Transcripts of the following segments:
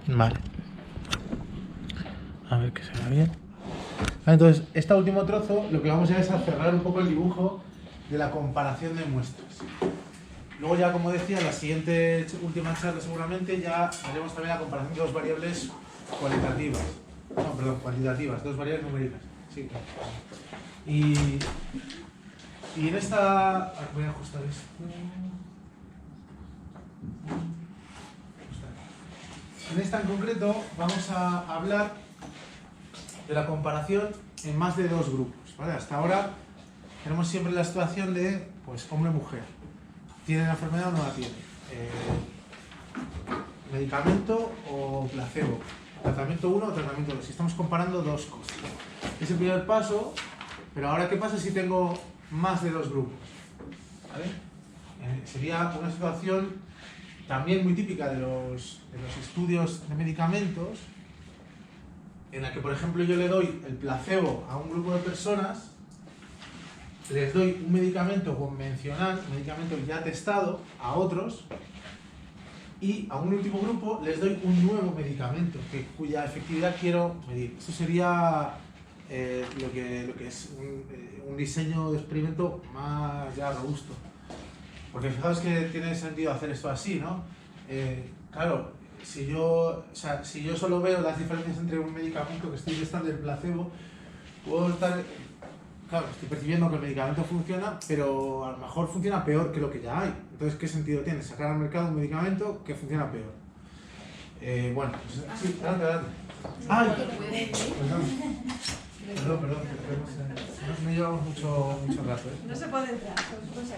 Vale. A ver que se vea bien. Entonces, este último trozo lo que vamos a hacer es a cerrar un poco el dibujo de la comparación de muestras. Luego ya, como decía, en la siguiente última charla seguramente ya haremos también la comparación de dos variables cualitativas. No, perdón, cuantitativas, dos variables numéricas. Sí, claro. Y en esta... Voy a ajustar esto. En esta en concreto vamos a hablar de la comparación en más de dos grupos, ¿vale? Hasta ahora tenemos siempre la situación de, pues, hombre-mujer. ¿Tiene la enfermedad o no la tiene? ¿Medicamento o placebo? ¿Tratamiento 1 o tratamiento 2? Si estamos comparando dos cosas. Es el primer paso, pero ahora, ¿qué pasa si tengo más de dos grupos? ¿Vale? Sería una situación también muy típica de los estudios de medicamentos, en la que, por ejemplo, yo le doy el placebo a un grupo de personas, les doy un medicamento convencional, un medicamento ya testado, a otros, y a un último grupo les doy un nuevo medicamento cuya efectividad quiero medir. Eso sería lo que es un diseño de experimento más ya robusto. Porque fijaos que tiene sentido hacer esto así, ¿no? Claro, si yo solo veo las diferencias entre un medicamento que estoy testando y el placebo, puedo estar... Claro, estoy percibiendo que el medicamento funciona, pero a lo mejor funciona peor que lo que ya hay. Entonces, ¿qué sentido tiene sacar al mercado un medicamento que funciona peor? Bueno, pues, sí, adelante. ¡Ay! Perdón, no llevamos mucho rato, ¿eh? No se puede entrar.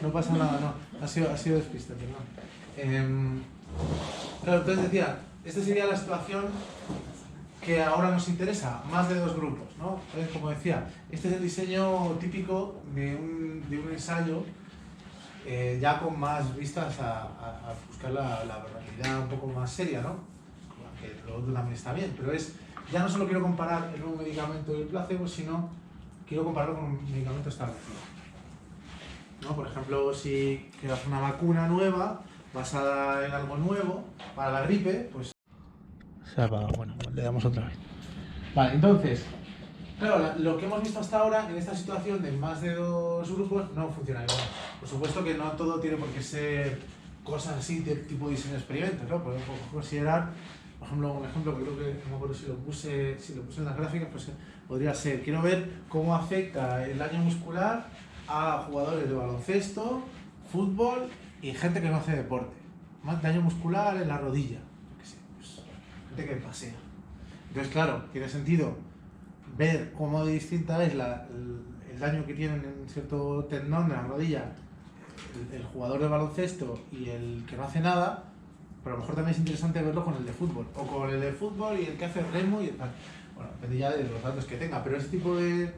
No pasa nada, no. Ha sido despiste, perdón. Claro, entonces decía, esta sería la situación que ahora nos interesa, más de dos grupos, ¿no? Entonces, como decía, este es el diseño típico de un ensayo ya con más vistas a buscar la realidad un poco más seria, ¿no? Que lo otro también está bien, pero ya no solo quiero comparar el nuevo medicamento y el placebo, sino quiero compararlo con un medicamento establecido, ¿no? Por ejemplo, si quiero hacer una vacuna nueva basada en algo nuevo para la gripe, pues se ha apagado. Bueno, le damos otra vez. Vale, entonces, claro, lo que hemos visto hasta ahora en esta situación de más de dos grupos no funciona igual. Por supuesto que no todo tiene por qué ser cosas así de tipo diseño de experimentos, ¿no? Podemos considerar, por ejemplo, un ejemplo que creo que no me acuerdo si lo puse en las gráficas, pues podría ser, quiero ver cómo afecta el daño muscular a jugadores de baloncesto, fútbol y gente que no hace deporte. Más daño muscular en la rodilla, qué sé, pues, gente que pasea. Entonces, claro, tiene sentido ver cómo de distinta es el daño que tienen en cierto tendón de la rodilla el jugador de baloncesto y el que no hace nada, pero a lo mejor también es interesante verlo con el de fútbol, o con el de fútbol y el que hace remo y el tal. Bueno, depende ya de los datos que tenga, pero ese tipo de...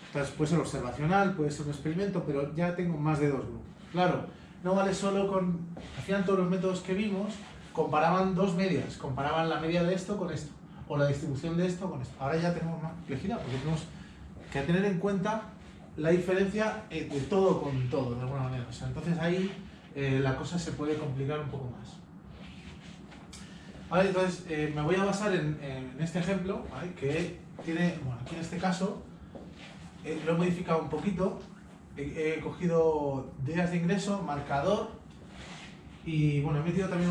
Entonces, puede ser observacional, puede ser un experimento, pero ya tengo más de dos grupos. Claro, no vale solo con... Al final todos los métodos que vimos comparaban dos medias, comparaban la media de esto con esto, o la distribución de esto con esto. Ahora ya tenemos más complejidad, porque tenemos que tener en cuenta la diferencia de todo con todo, de alguna manera. O sea, entonces ahí la cosa se puede complicar un poco más. Vale, entonces me voy a basar en este ejemplo, ¿vale? Que tiene, bueno, aquí en este caso lo he modificado un poquito, he cogido días de ingreso, marcador y bueno, he metido también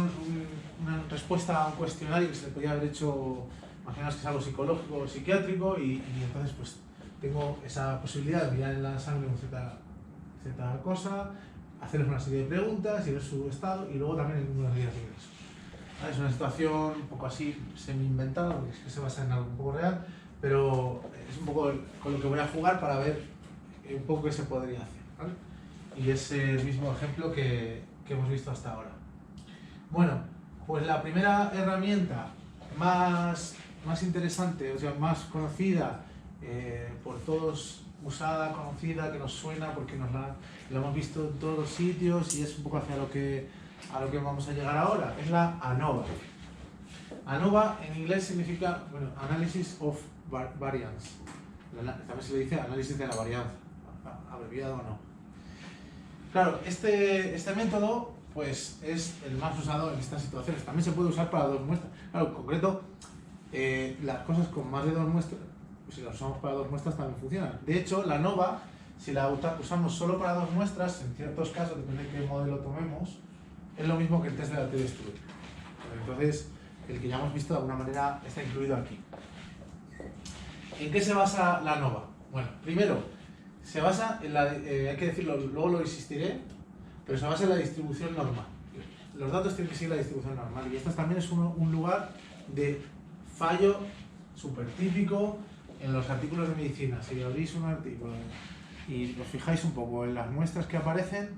una respuesta a un cuestionario que se le podía haber hecho, imaginaos que es algo psicológico o psiquiátrico y entonces pues tengo esa posibilidad de mirar en la sangre una cierta cosa, hacerles una serie de preguntas y ver su estado y luego también el número de días de ingreso. Es una situación un poco así semi-inventada, porque es que se basa en algo un poco real, pero es un poco con lo que voy a jugar para ver un poco qué se podría hacer, ¿vale? Y es el mismo ejemplo que hemos visto hasta ahora. Bueno, pues la primera herramienta más interesante, o sea, más conocida por todos, usada, conocida, que nos suena porque lo hemos visto en todos los sitios y es un poco hacia lo que vamos a llegar ahora, es la ANOVA. ANOVA en inglés significa, bueno, Analysis of Variance. También se le dice análisis de la varianza, abreviado o no. Claro, este método pues es el más usado en estas situaciones. También se puede usar para 2 muestras. Claro, en concreto, las cosas con más de 2 muestras, si las usamos para 2 muestras también funcionan. De hecho, la ANOVA, si la usamos solo para 2 muestras, en ciertos casos, depende de qué modelo tomemos, es lo mismo que el test de la T-Destruct. Entonces, el que ya hemos visto de alguna manera está incluido aquí. ¿En qué se basa la ANOVA? Bueno, primero, se basa en la, hay que decirlo, luego lo insistiré, pero se basa en la distribución normal. Los datos tienen que seguir la distribución normal y esto también es un lugar de fallo súper típico en los artículos de medicina. Si abrís un artículo y os fijáis un poco en las muestras que aparecen,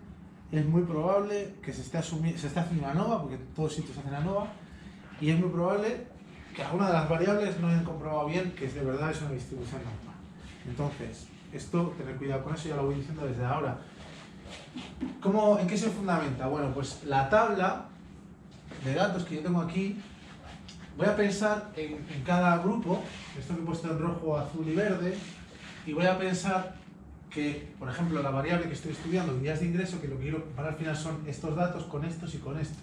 es muy probable que se esté haciendo ANOVA, porque en todos sitios se hacen ANOVA, y es muy probable que alguna de las variables no hayan comprobado bien que de verdad es una distribución normal. Entonces, esto, tener cuidado con eso, ya lo voy diciendo desde ahora. ¿En qué se fundamenta? Bueno, pues la tabla de datos que yo tengo aquí, voy a pensar en cada grupo, esto que he puesto en rojo, azul y verde, y voy a pensar que, por ejemplo, la variable que estoy estudiando, días de ingreso, que lo que quiero comparar al final son estos datos con estos y con estos.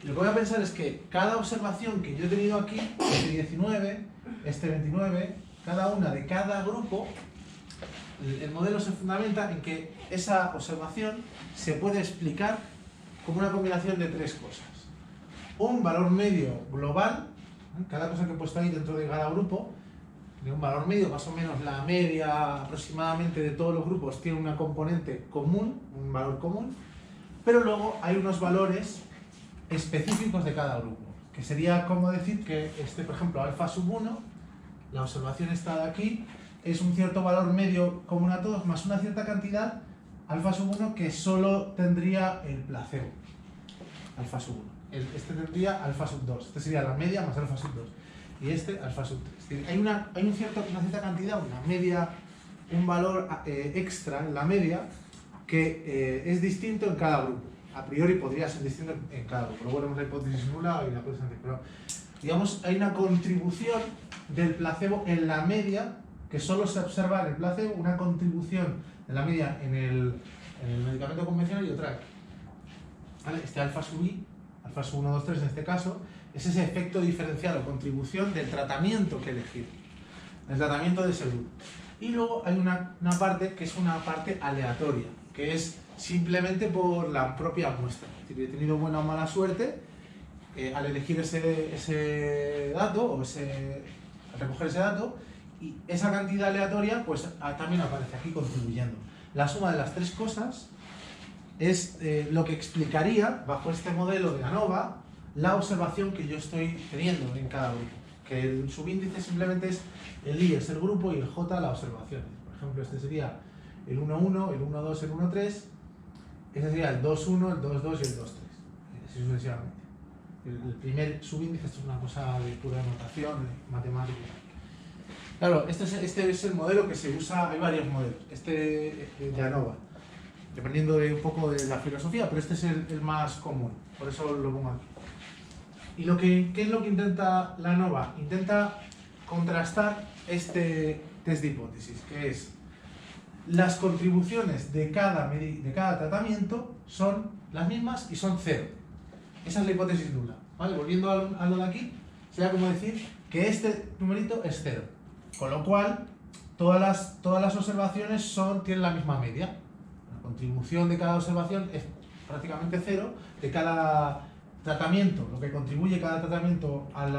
Y lo que voy a pensar es que cada observación que yo he tenido aquí, este 19, este 29, cada una de cada grupo, el modelo se fundamenta en que esa observación se puede explicar como una combinación de 3 cosas. Un valor medio global, cada cosa que he puesto ahí dentro de cada grupo, de un valor medio, más o menos la media aproximadamente de todos los grupos tiene una componente común, un valor común, pero luego hay unos valores específicos de cada grupo, que sería como decir que por ejemplo, alfa sub 1, la observación está de aquí, es un cierto valor medio común a todos, más una cierta cantidad, alfa sub 1, que solo tendría el placebo, alfa sub 1. Este tendría alfa sub 2, este sería la media más alfa sub 2, y este alfa sub 3. Es decir, hay una cierta cantidad, una media, un valor extra en la media, que es distinto en cada grupo. A priori podría ser distinto en cada grupo. Luego veremos la hipótesis nula y la hipótesis anti, pero digamos, hay una contribución del placebo en la media, que solo se observa en el placebo, una contribución de la media en el medicamento convencional y otra aquí. ¿Vale? Este alfa sub i, alfa sub 1, 2, 3 en este caso, es ese efecto diferencial o contribución del tratamiento que he elegido, el tratamiento de ese grupo. Y luego hay una parte que es una parte aleatoria, que es simplemente por la propia muestra. Es decir, he tenido buena o mala suerte al elegir ese dato o al recoger ese dato, y esa cantidad aleatoria pues también aparece aquí contribuyendo. La suma de las 3 cosas es lo que explicaría, bajo este modelo de ANOVA, la observación que yo estoy teniendo en cada grupo. Que el subíndice simplemente es el I es el grupo y el J la observación. Por ejemplo, este sería el 1,1, el 1,2, el 1,3. Este sería el 2,1, el 2,2 y el 2,3. Así sucesivamente. El primer subíndice, esto es una cosa de pura notación, de matemática. Claro, este es el modelo que se usa, hay varios modelos. Este de ANOVA, dependiendo de un poco de la filosofía, pero este es el más común, por eso lo pongo aquí. ¿Y qué es lo que intenta la ANOVA? Intenta contrastar este test de hipótesis, que es las contribuciones de cada tratamiento son las mismas y son 0. Esa es la hipótesis nula. ¿Vale? Volviendo a lo de aquí, sería como decir que este numerito es 0. Con lo cual, todas las observaciones tienen la misma media. La contribución de cada observación es prácticamente 0, de cada tratamiento, lo que contribuye cada tratamiento al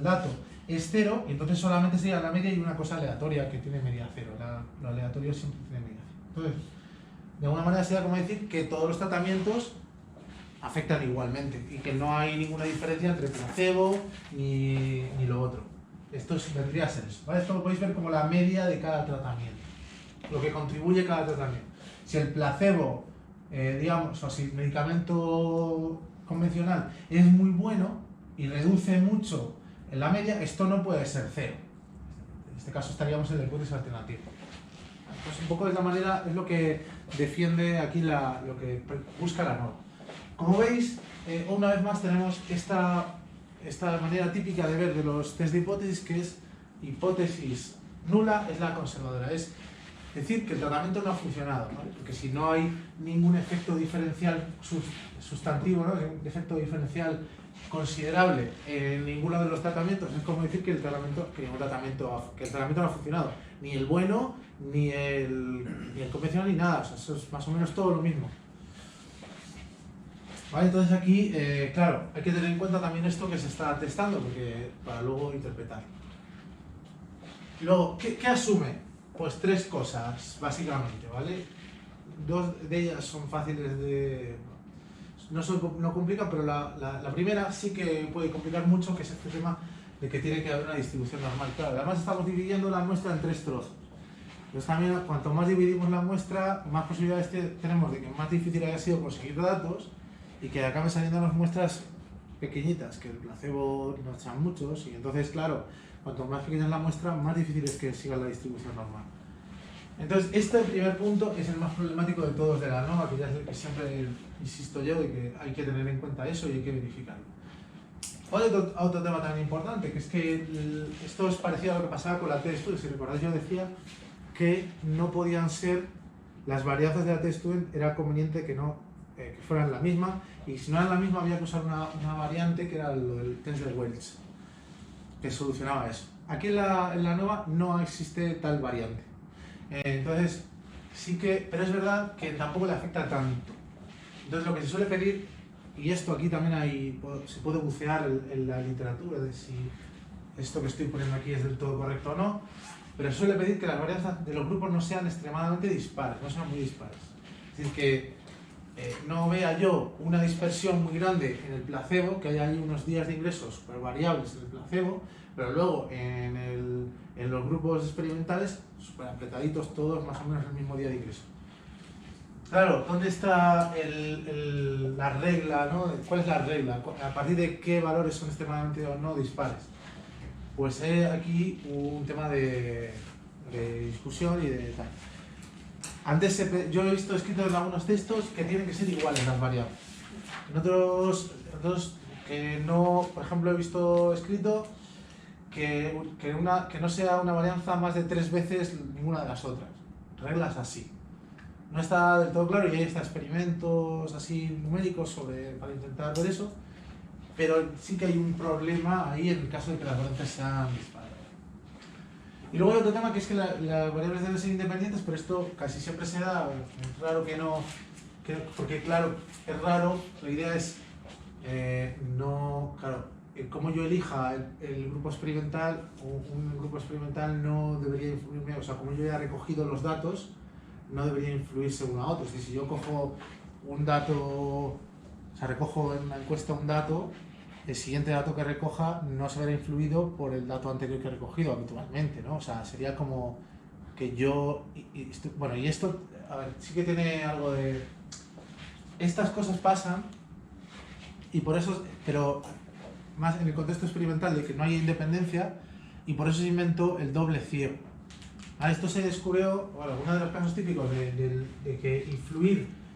dato es 0, y entonces solamente sería la media y una cosa aleatoria que tiene media 0. Lo aleatorio siempre tiene media 0. Entonces, de alguna manera sería como decir que todos los tratamientos afectan igualmente y que no hay ninguna diferencia entre placebo ni lo otro. Esto vendría a ser eso, ¿vale? Esto lo podéis ver como la media de cada tratamiento, lo que contribuye cada tratamiento. Si el placebo, digamos, o si el medicamento convencional es muy bueno y reduce mucho en la media, esto no puede ser 0. En este caso estaríamos en la hipótesis alternativa. Pues un poco de esta manera es lo que defiende aquí lo que busca la norma. Como veis, una vez más tenemos esta manera típica de ver de los test de hipótesis, que es hipótesis nula, es la conservadora. Es decir que el tratamiento no ha funcionado, ¿vale? Porque si no hay ningún efecto diferencial sustantivo, ¿no? Un efecto diferencial considerable en ninguno de los tratamientos, es como decir que el tratamiento no ha funcionado, ni el bueno, ni el convencional, ni nada. O sea, eso es más o menos todo lo mismo. Vale, entonces aquí, claro, hay que tener en cuenta también esto que se está testando, porque para luego interpretar. Luego, ¿qué asume? Pues tres cosas, básicamente, ¿vale? Dos de ellas son fáciles de... No complican, pero la primera sí que puede complicar mucho, que es este tema de que tiene que haber una distribución normal. Claro, además estamos dividiendo la muestra en tres trozos. Entonces también, cuanto más dividimos la muestra, más posibilidades tenemos de que más difícil haya sido conseguir datos y que acaben saliendo las muestras pequeñitas, que el placebo no echan muchos, y entonces, claro, cuanto más pequeña es la muestra, más difícil es que siga la distribución normal. Entonces, este primer punto es el más problemático de todos de la ANOVA, que ya es el que siempre insisto yo, de que hay que tener en cuenta eso y hay que verificarlo. Otro tema tan importante, que es que esto es parecido a lo que pasaba con la T-Student. Si recordáis, yo decía que no podían ser las varianzas de la T-Student, era conveniente que fueran la misma, y si no eran la misma había que usar una variante que era lo del test de Welch, que solucionaba eso. Aquí en la ANOVA no existe tal variante. Entonces, sí que, pero es verdad que tampoco le afecta tanto. Entonces, lo que se suele pedir, y esto aquí también se puede bucear en la literatura de si esto que estoy poniendo aquí es del todo correcto o no, pero se suele pedir que las varianzas de los grupos no sean extremadamente dispares, no sean muy dispares. Es decir, que no vea yo una dispersión muy grande en el placebo, que haya ahí unos días de ingresos super variables en el placebo, pero luego en los grupos experimentales, súper apretaditos todos, más o menos el mismo día de ingreso. Claro, ¿dónde está la regla, ¿no? ¿Cuál es la regla? ¿A partir de qué valores son extremadamente o no dispares? Pues aquí un tema de discusión y de tal. Antes yo he visto escritos en algunos textos que tienen que ser iguales las variables. En otros que no, por ejemplo, he visto escrito que no sea una varianza más de 3 veces ninguna de las otras. Reglas así. No está del todo claro y hay hasta experimentos así numéricos para intentar ver eso, pero sí que hay un problema ahí en el caso de que las varianzas sean dispares. Y luego hay otro tema que es que las variables deben ser independientes, pero esto casi siempre se da, es raro que no, porque claro, es raro, la idea es como yo elija el grupo experimental, un grupo experimental no debería influirme, o sea, como yo haya recogido los datos, no debería influirse uno a otro. Es decir, si yo cojo un dato, o sea, recojo en una encuesta un dato, el siguiente dato que recoja no se verá influido por el dato anterior que he recogido habitualmente, ¿no? O sea, sería como que yo... Bueno, y esto, a ver, sí que tiene algo de... Estas cosas pasan y por eso... Pero más en el contexto experimental de que no hay independencia, y por eso se inventó el doble ciego. Esto se descubrió, bueno, uno de los casos típicos de que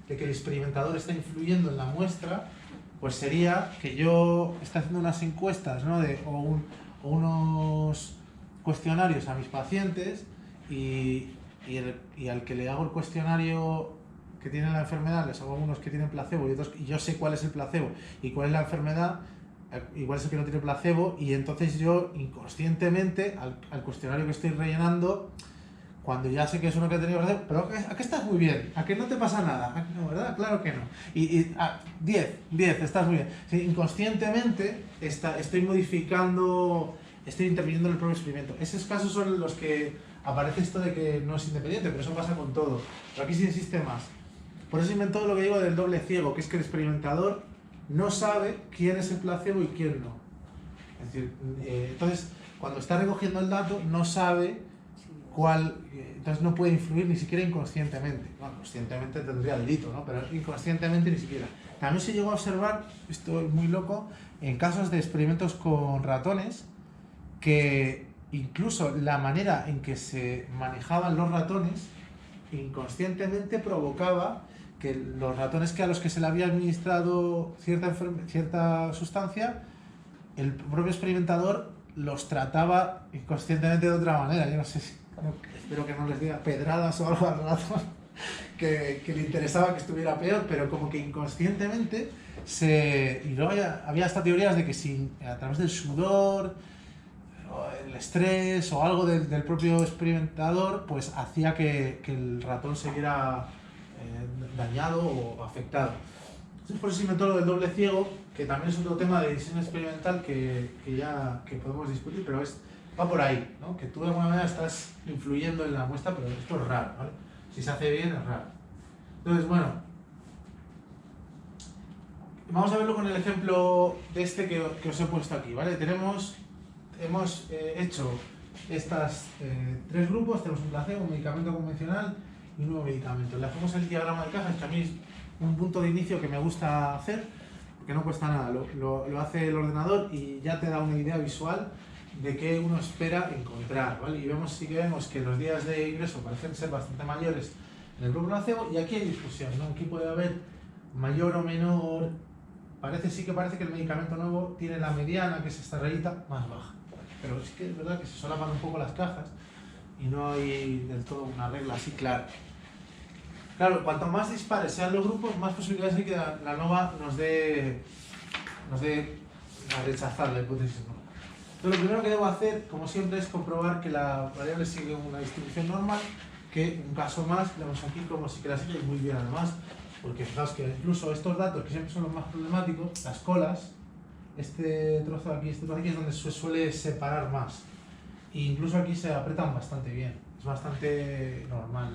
el experimentador está influyendo en la muestra, pues sería que yo esté haciendo unas encuestas, ¿no? o unos cuestionarios a mis pacientes y al que le hago el cuestionario que tiene la enfermedad, les hago unos que tienen placebo y otros, y yo sé cuál es el placebo y cuál es la enfermedad, igual es el que no tiene placebo, y entonces yo inconscientemente al cuestionario que estoy rellenando, cuando ya sé que es uno que ha tenido placebo, pero ¿a qué estás muy bien? ¿A qué no te pasa nada? No, ¿verdad? Claro que no. 10, estás muy bien. Sí, inconscientemente estoy modificando, estoy interviniendo en el propio experimento. Esos casos son los que aparece esto de que no es independiente, pero eso pasa con todo. Pero aquí sí existe más. Por eso inventó lo que digo del doble ciego, que es que el experimentador no sabe quién es el placebo y quién no. Es decir, entonces, cuando está recogiendo el dato, no sabe cuál, entonces no puede influir ni siquiera inconscientemente. Bueno, conscientemente tendría delito, ¿no? Pero inconscientemente ni siquiera. También se llegó a observar, esto es muy loco, en casos de experimentos con ratones, que incluso la manera en que se manejaban los ratones inconscientemente provocaba que los ratones a los que se le había administrado cierta sustancia, el propio experimentador los trataba inconscientemente de otra manera. Yo no sé si espero que no les diga pedradas o algo al ratón, que le interesaba que estuviera peor, pero como que inconscientemente y luego había hasta teorías de que si a través del sudor, o el estrés o algo del propio experimentador, pues hacía que el ratón se viera dañado o afectado. Entonces por eso se inventó lo del doble ciego, que también es otro tema de diseño experimental que podemos discutir, pero va por ahí, ¿no? Que tú de alguna manera estás influyendo en la muestra, pero esto es raro, ¿vale? Si se hace bien es raro. Entonces, bueno, vamos a verlo con el ejemplo de este que os he puesto aquí, ¿vale? Hemos hecho estas 3 grupos, tenemos un placebo, un medicamento convencional y un nuevo medicamento. Le hacemos el diagrama de cajas, que a mí es un punto de inicio que me gusta hacer, porque no cuesta nada, lo hace el ordenador y ya te da una idea visual de qué uno espera encontrar, ¿vale? Y sí que vemos que los días de ingreso parecen ser bastante mayores en el grupo placebo, y aquí hay discusión, ¿no? Aquí puede haber mayor o menor, sí que parece que el medicamento nuevo tiene la mediana, que es esta rayita, más baja. Pero sí que es verdad que se solapan un poco las cajas y no hay del todo una regla así clara. Claro, cuanto más dispares sean los grupos, más posibilidades hay que la NOVA nos dé a rechazar la hipótesis nueva. Entonces, lo primero que debo hacer, como siempre, es comprobar que la variable sigue una distribución normal, que un caso más, vemos aquí como si que la sigue muy bien además, porque fijaos que incluso estos datos, que siempre son los más problemáticos, las colas, este trozo de aquí, es donde se suele separar más. E incluso aquí se apretan bastante bien, es bastante normal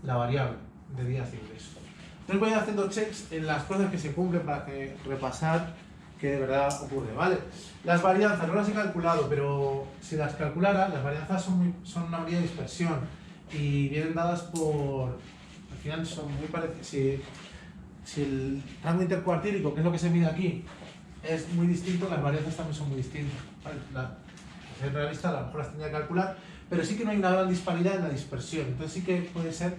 la variable de días de ingreso. Entonces voy a ir haciendo checks en las cosas que se cumplen para repasar que de verdad ocurre, ¿vale? Las varianzas no las he calculado, pero si las calculara, las varianzas son una medida de dispersión y vienen dadas por... Al final son muy parecidas. Si el rango intercuartílico, que es lo que se mide aquí, es muy distinto, las varianzas también son muy distintas, ¿vale? Ser realista, a lo mejor las tendría que calcular, pero sí que no hay una gran disparidad en la dispersión, entonces sí que puede ser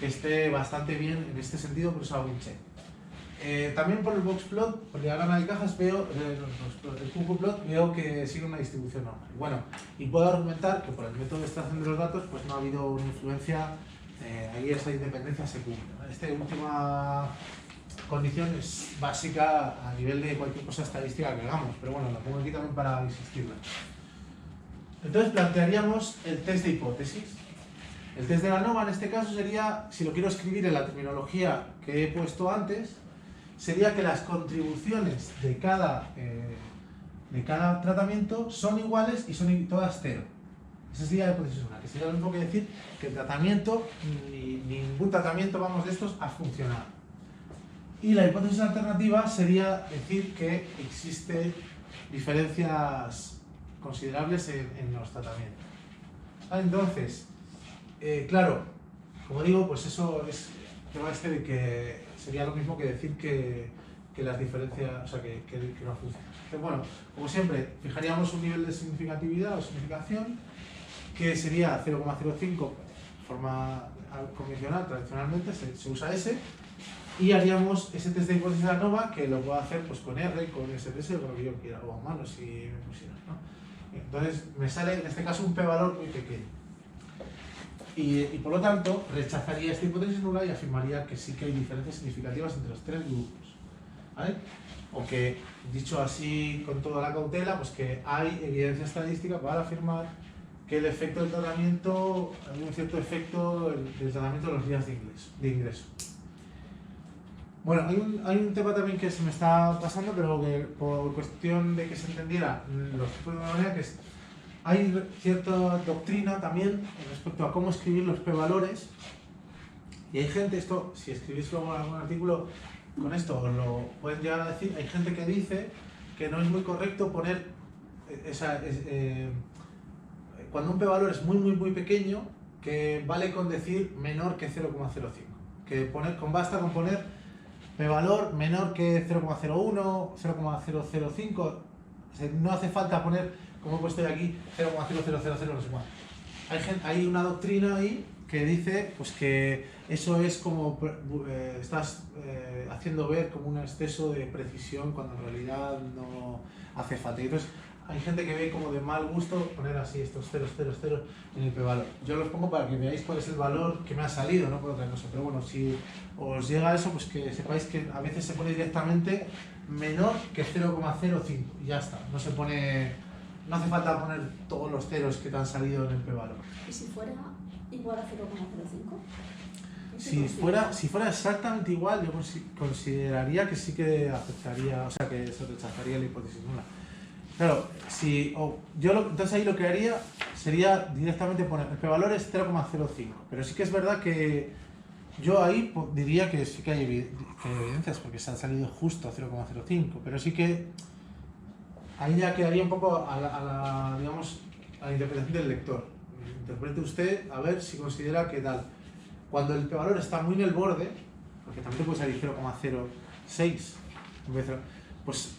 que esté bastante bien en este sentido, por eso hago un check. También por el boxplot, por el diagrama de cajas, veo, el QQplot, veo que sigue una distribución normal. Bueno, y puedo argumentar que por el método de extracción de los datos pues no ha habido una influencia, ahí esa independencia se cumple. Esta última condición es básica a nivel de cualquier cosa estadística que hagamos, pero bueno, la pongo aquí también para insistirla. Entonces plantearíamos el test de hipótesis. El test de la NOVA en este caso sería, si lo quiero escribir en la terminología que he puesto antes, sería que las contribuciones de cada tratamiento son iguales y son todas cero. Esa sería la hipótesis 1, que sería lo mismo que decir que el tratamiento, ningún tratamiento, vamos, de estos ha funcionado. Y la hipótesis alternativa sería decir que existen diferencias considerables en los tratamientos. Entonces, claro, como digo, pues eso es tema de que sería lo mismo que decir que las diferencias, o sea, que no funcionan. Entonces, bueno, como siempre, fijaríamos un nivel de significatividad o significación que sería 0,05 de forma convencional, tradicionalmente se usa ese, y haríamos ese test de hipótesis de la NOVA, que lo puedo hacer pues con R, con STS, con lo que yo quiera, o a mano si me pusiera, ¿no? Entonces me sale en este caso un p-valor muy pequeño. Y por lo tanto rechazaría esta hipótesis nula y afirmaría que sí que hay diferencias significativas entre los 3 grupos, ¿vale? O que, dicho así con toda la cautela, pues que hay evidencia estadística para afirmar que el efecto del tratamiento, hay un cierto efecto del tratamiento de los días de ingreso. Bueno, hay un tema también que se me está pasando, pero que por cuestión de que se entendiera los tipos de manera, que es hay cierta doctrina también respecto a cómo escribir los p-valores, y hay gente, esto, si escribís luego algún artículo con esto, os lo pueden llegar a decir, hay gente que dice que no es muy correcto poner cuando un p-valor es muy pequeño, que vale con decir menor que 0,05, que basta con poner p-valor menor que 0,01, 0,005, no hace falta poner, como he puesto aquí, 0,0000, no sé cuánto. Hay una doctrina ahí que dice pues que eso es como estás haciendo ver como un exceso de precisión cuando en realidad no hace falta. Y entonces hay gente que ve como de mal gusto poner así estos 0, 0, 0 en el p-valor. Yo los pongo para que veáis cuál es el valor que me ha salido, no por otra cosa. Pero bueno, si os llega eso, pues que sepáis que a veces se pone directamente menor que 0,05 y ya está. No se pone, no hace falta poner todos los ceros que te han salido en el p-valor. ¿Y si fuera igual a 0,05? Si fuera exactamente igual, yo consideraría que sí que aceptaría, o sea, que se rechazaría la hipótesis nula. Claro, entonces ahí lo que haría sería directamente poner, el p-valor es 0,05, pero sí que es verdad que yo ahí diría que sí que hay evidencias, porque se han salido justo a 0,05, pero sí que ahí ya quedaría un poco digamos, a la interpretación del lector. Interprete usted a ver si considera que tal. Cuando el p-valor está muy en el borde, porque también te puede salir 0,06, pues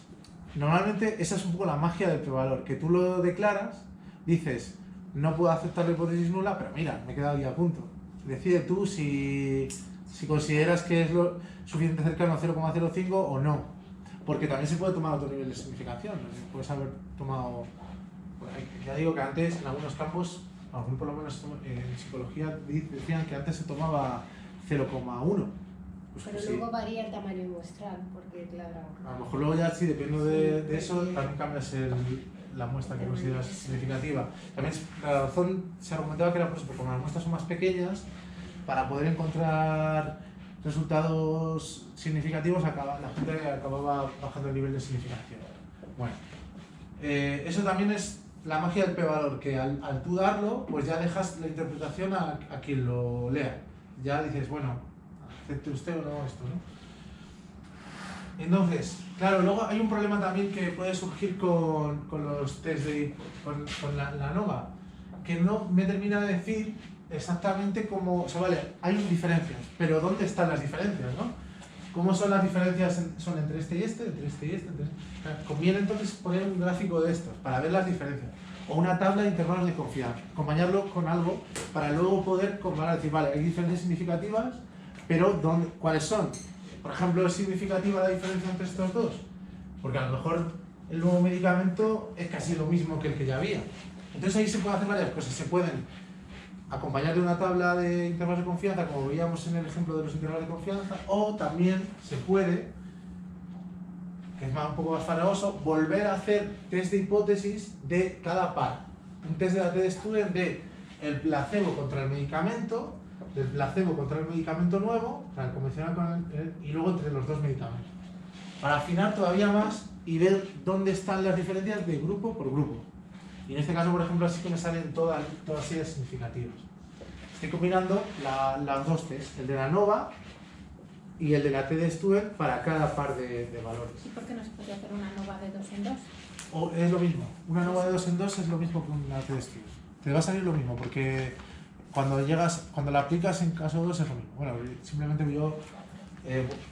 normalmente esa es un poco la magia del p-valor, que tú lo declaras, dices, no puedo aceptar la hipótesis nula, pero mira, me he quedado ya a punto. Decide tú si consideras que es lo suficiente cercano a 0,05 o no, porque también se puede tomar otro nivel de significación, ¿no? Puedes haber tomado, ya digo que antes en algunos campos, a mí por lo menos en psicología decían que antes se tomaba 0,1. Pues pero sí. luego varía el tamaño muestral, porque claro... A lo mejor luego ya sí, dependiendo de eso, también cambias la muestra que consideras significativa. También la razón se argumentaba que era pues, porque como las muestras son más pequeñas, para poder encontrar resultados significativos, la gente acababa bajando el nivel de significación. Bueno, eso también es la magia del p-valor, que al tú darlo, pues ya dejas la interpretación a quien lo lea. Ya dices, bueno, acepte usted o no esto, ¿no? Entonces, claro, luego hay un problema también que puede surgir con los test con la ANOVA, que no me termina de decir exactamente cómo, o sea, vale, hay diferencias, pero ¿dónde están las diferencias, no? ¿Cómo son las diferencias? Son entre este y este, entre este y este, entre este. O sea, conviene entonces poner un gráfico de estos para ver las diferencias, o una tabla de intervalos de confianza, acompañarlo con algo para luego poder comparar, decir, vale, hay diferencias significativas, pero ¿cuáles son? Por ejemplo, ¿es significativa la diferencia entre estos dos? Porque a lo mejor el nuevo medicamento es casi lo mismo que el que ya había. Entonces ahí se pueden hacer varias cosas. Se pueden acompañar de una tabla de intervalos de confianza, como veíamos en el ejemplo de los intervalos de confianza, o también se puede, que es un poco más farragoso, volver a hacer test de hipótesis de cada par. Un test de la T-de-Student de el placebo contra el medicamento, del placebo contra el medicamento nuevo, o sea, el convencional y luego entre los dos medicamentos. Para afinar todavía más y ver dónde están las diferencias de grupo por grupo. Y en este caso, por ejemplo, así que me salen todas ellas significativas. Estoy combinando las dos tests, el de la ANOVA y el de la T-de-Student para cada par de valores. ¿Y por qué no se puede hacer una ANOVA de 2 en 2? O es lo mismo, una ANOVA de 2 en 2 es lo mismo que una T-de-Student. Te va a salir lo mismo, porque cuando la aplicas en caso 2 es lo mismo. Bueno, simplemente yo,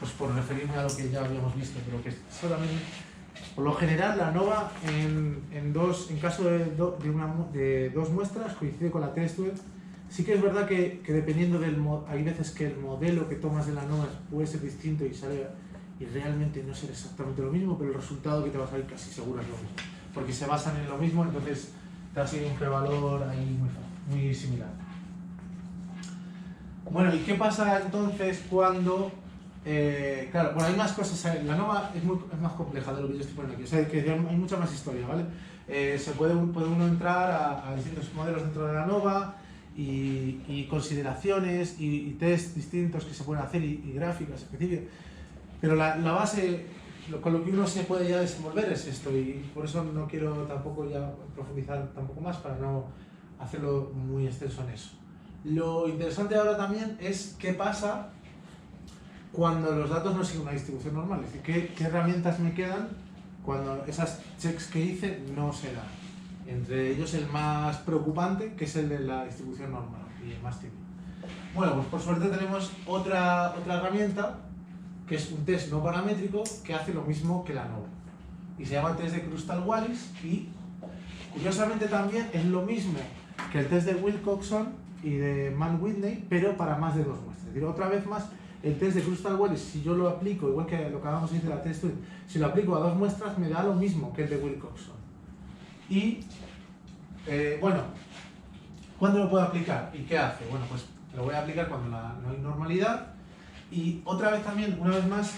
pues por referirme a lo que ya habíamos visto, pero que eso también, por lo general, la ANOVA en caso de dos muestras coincide con la T-de-Student. Sí que es verdad que dependiendo hay veces que el modelo que tomas de la ANOVA puede ser distinto y realmente no ser exactamente lo mismo, pero el resultado que te va a salir casi seguro es lo mismo, porque se basan en lo mismo, entonces te va a salir un p-valor ahí muy similar. Bueno, ¿y qué pasa entonces cuando... claro, bueno, hay más cosas, la ANOVA es más compleja de lo que yo estoy poniendo aquí, o sea, que hay mucha más historia, ¿vale? Puede uno entrar a distintos modelos dentro de la ANOVA y consideraciones y test distintos que se pueden hacer y gráficas específicas, pero la base, con lo que uno se puede ya desenvolver es esto, y por eso no quiero tampoco ya profundizar tampoco más para no hacerlo muy extenso en eso. Lo interesante ahora también es qué pasa cuando los datos no siguen una distribución normal, es decir, qué herramientas me quedan cuando esas checks que hice no se dan. Entre ellos el más preocupante, que es el de la distribución normal y el más típico. Bueno, pues por suerte tenemos otra herramienta, que es un test no paramétrico que hace lo mismo que la ANOVA. Y se llama el test de Krustal-Wallis y, curiosamente también, es lo mismo que el test de Wilcoxon y de Mann-Whitney, pero para más de dos muestras. Es decir, otra vez más, el test de Krustal-Wallis, si yo lo aplico, igual que lo que acabamos de decir de la T-de-Student, si lo aplico a dos muestras me da lo mismo que el de Wilcoxon. Y, bueno, ¿cuándo lo puedo aplicar? ¿Y qué hace? Bueno, pues lo voy a aplicar cuando no hay normalidad. Y otra vez también, una vez más,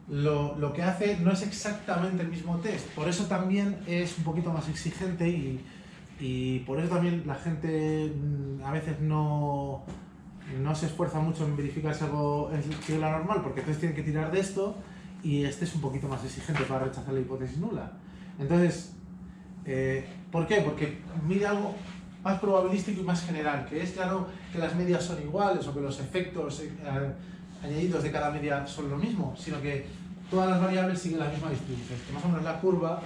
lo que hace no es exactamente el mismo test. Por eso también es un poquito más exigente y por eso también la gente a veces no se esfuerza mucho en verificar si algo es la normal, porque entonces tienen que tirar de esto y este es un poquito más exigente para rechazar la hipótesis nula. Entonces, ¿por qué? Porque mide algo más probabilístico y más general, que es claro que las medias son iguales o que los efectos añadidos de cada media son lo mismo, sino que todas las variables siguen la misma distribución. Que más o menos la curva,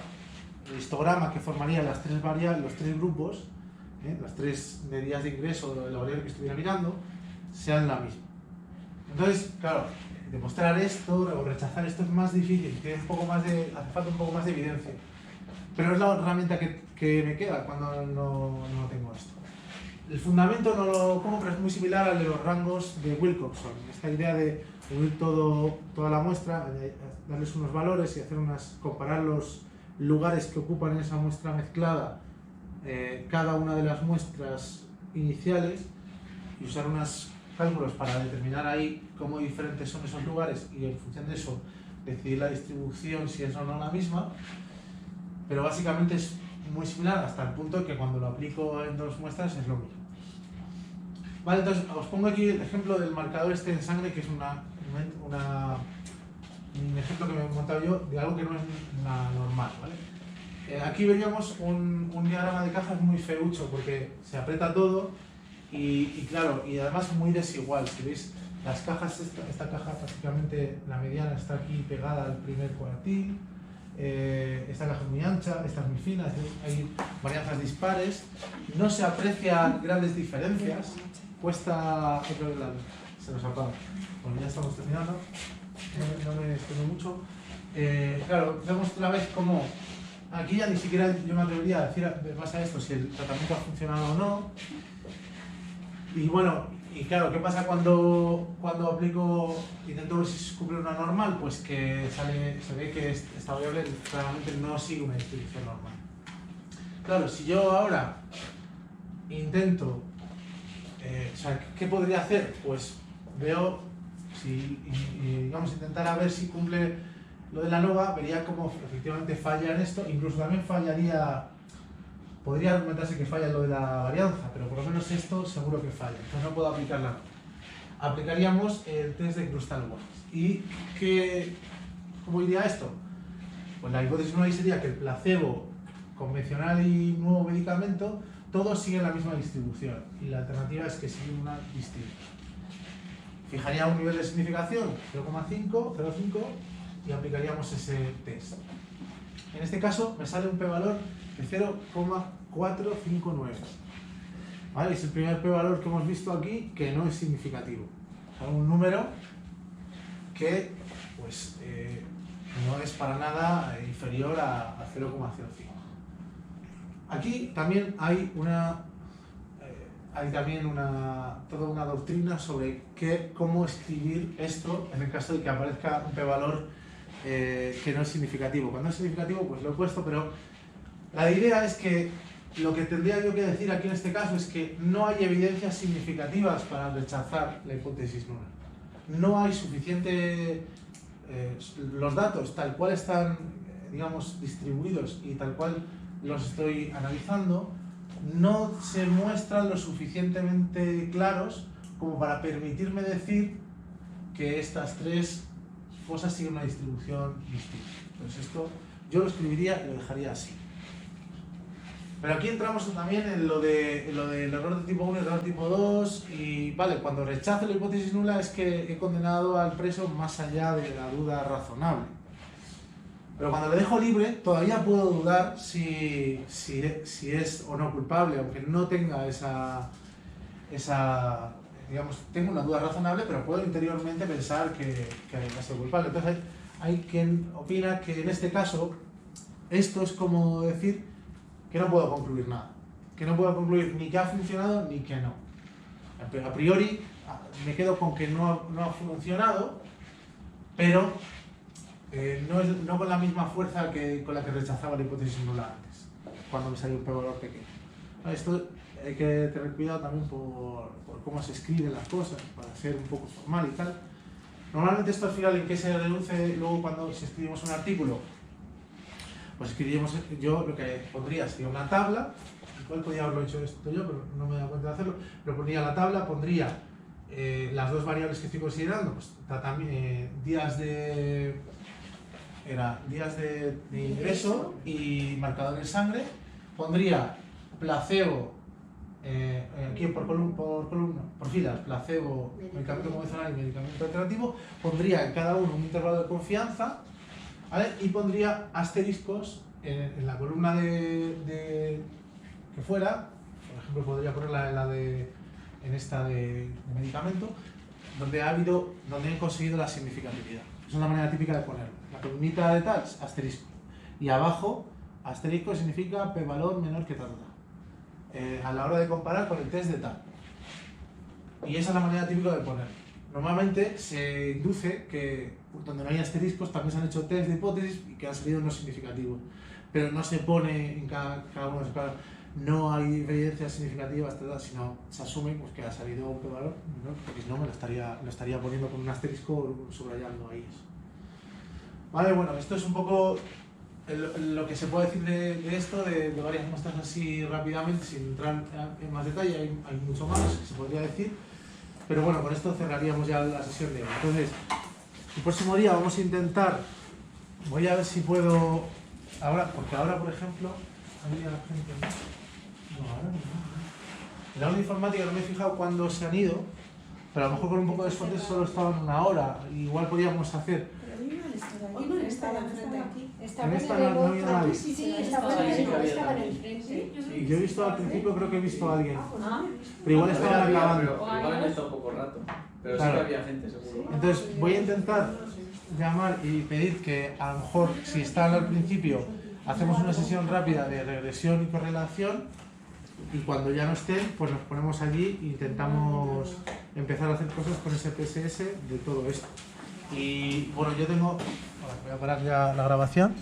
el histograma que formaría las tres variables, los tres grupos, las tres medidas de ingreso de la variable que estuviera mirando, sean la misma. Entonces, claro, demostrar esto o rechazar esto es más difícil, tiene un poco más hace falta un poco más de evidencia. Pero es la herramienta que me queda cuando no tengo esto. El fundamento no lo pongo, pero es muy similar al de los rangos de Wilcoxon. Esta idea de unir toda la muestra, darles unos valores y comparar los lugares que ocupan en esa muestra mezclada cada una de las muestras iniciales y usar unos cálculos para determinar ahí cómo diferentes son esos lugares y en función de eso decidir la distribución si es o no la misma. Pero básicamente es muy similar hasta el punto que cuando lo aplico en dos muestras es lo mismo. Vale, entonces os pongo aquí el ejemplo del marcador este en sangre, que es un ejemplo que me he montado yo de algo que no es normal, ¿vale? Aquí veríamos un diagrama de cajas muy feucho porque se aprieta todo y claro, y además muy desigual. Si veis las cajas, esta caja prácticamente la mediana está aquí pegada al primer cuartil. Esta caja es muy ancha, esta es muy fina, hay varianzas dispares, no se aprecian grandes diferencias, cuesta... se nos apaga. Bueno, ya estamos terminando, no me extiendo mucho. Claro, vemos otra vez como aquí ya ni siquiera yo me atrevería a decir en base a esto si el tratamiento ha funcionado o no. Y bueno, y claro, ¿qué pasa cuando intento ver si cumple una normal? Pues que se ve que esta variable claramente no sigue una distribución normal. Claro, si yo ahora intento, o sea, ¿qué podría hacer? Pues veo, digamos, intentar ver si cumple lo de la nova, vería cómo efectivamente falla en esto, incluso también fallaría. Podría argumentarse que falla lo de la varianza, pero por lo menos esto seguro que falla, entonces no puedo aplicarla. Aplicaríamos el test de Krustal-Wallis. ¿Y cómo iría esto? Pues la hipótesis nueva sería que el placebo convencional y nuevo medicamento todos siguen la misma distribución y la alternativa es que siguen una distinta. Fijaría un nivel de significación 0,5, 0,5 y aplicaríamos ese test. En este caso me sale un p-valor de 0,459. ¿Vale? Es el primer p-valor que hemos visto aquí que no es significativo. O sea, un número que pues, no es para nada inferior a 0,05. Aquí también hay toda una doctrina sobre cómo escribir esto en el caso de que aparezca un p-valor que no es significativo. Cuando es significativo, pues lo he puesto, pero la idea es que lo que tendría yo que decir aquí en este caso es que no hay evidencias significativas para rechazar la hipótesis nula. No hay suficiente... los datos tal cual están, digamos, distribuidos y tal cual los estoy analizando, no se muestran lo suficientemente claros como para permitirme decir que estas tres cosas siguen una distribución distinta. Entonces esto yo lo escribiría y lo dejaría así. Pero aquí entramos también en lo del error de tipo 1 y error de tipo 2 y vale, cuando rechazo la hipótesis nula es que he condenado al preso más allá de la duda razonable. Pero cuando le dejo libre todavía puedo dudar si es o no culpable, aunque no tenga esa digamos, tengo una duda razonable, pero puedo interiormente pensar que va a ser culpable. Entonces hay quien opina que en este caso esto es como decir que no puedo concluir nada, que no puedo concluir ni que ha funcionado ni que no. A priori me quedo con que no ha funcionado, pero no con la misma fuerza con la que rechazaba la hipótesis nula antes, cuando me salió un p-valor pequeño. Esto hay que tener cuidado también por cómo se escriben las cosas, para ser un poco formal y tal. Normalmente esto al final, ¿en qué se reduce luego cuando si escribimos un artículo? Pues escribiríamos, yo lo que pondría sería una tabla, igual podría haberlo hecho esto yo, pero no me he dado cuenta de hacerlo, pero pondría la tabla, pondría las dos variables que estoy considerando, pues días de ingreso y marcador de sangre, pondría placebo, aquí por filas, placebo, medicamento convencional y medicamento alternativo, pondría en cada uno un intervalo de confianza, ¿vale? Y pondría asteriscos en la columna que fuera, por ejemplo podría ponerla en esta de medicamento, donde han conseguido la significatividad. Es una manera típica de ponerlo. La columnita de tal, asterisco. Y abajo, asterisco significa p-valor menor que tal. A la hora de comparar con el test de tal. Y esa es la manera típica de ponerlo. Normalmente se induce que donde no hay asteriscos también se han hecho test de hipótesis y que han salido no significativos. Pero no se pone en cada uno de los casos. No hay evidencias significativas, sino se asume pues, que ha salido un p-valor, ¿no? Porque si no me lo estaría poniendo con un asterisco subrayando ahí eso. Vale, bueno, esto es un poco lo que se puede decir de esto, de varias muestras así rápidamente, sin entrar en más detalle, hay mucho más que se podría decir, pero bueno, con esto cerraríamos ya la sesión de hoy. Entonces, el próximo día vamos a intentar, voy a ver si puedo, porque ahora por ejemplo, había gente... No, ahora no. En la aula de informática no me he fijado cuándo se han ido, pero a lo mejor con un poco de esfuerzo solo estaban una hora. Igual podríamos hacer... Hoy no estaba enfrente aquí. Estaba En esta no había nadie. Sí, estaba en el frente. Sí, yo he visto al principio, creo que he visto a alguien. Ah, Pero igual estaban acabando. Igual han estado poco rato. Pero Claro. sí que había gente, seguro. Entonces voy a intentar llamar y pedir que a lo mejor, si están al principio, hacemos una sesión rápida de regresión y correlación. Y cuando ya no estén, pues nos ponemos allí e intentamos empezar a hacer cosas con ese PSS de todo esto. Y bueno, yo tengo... Voy a parar ya la grabación.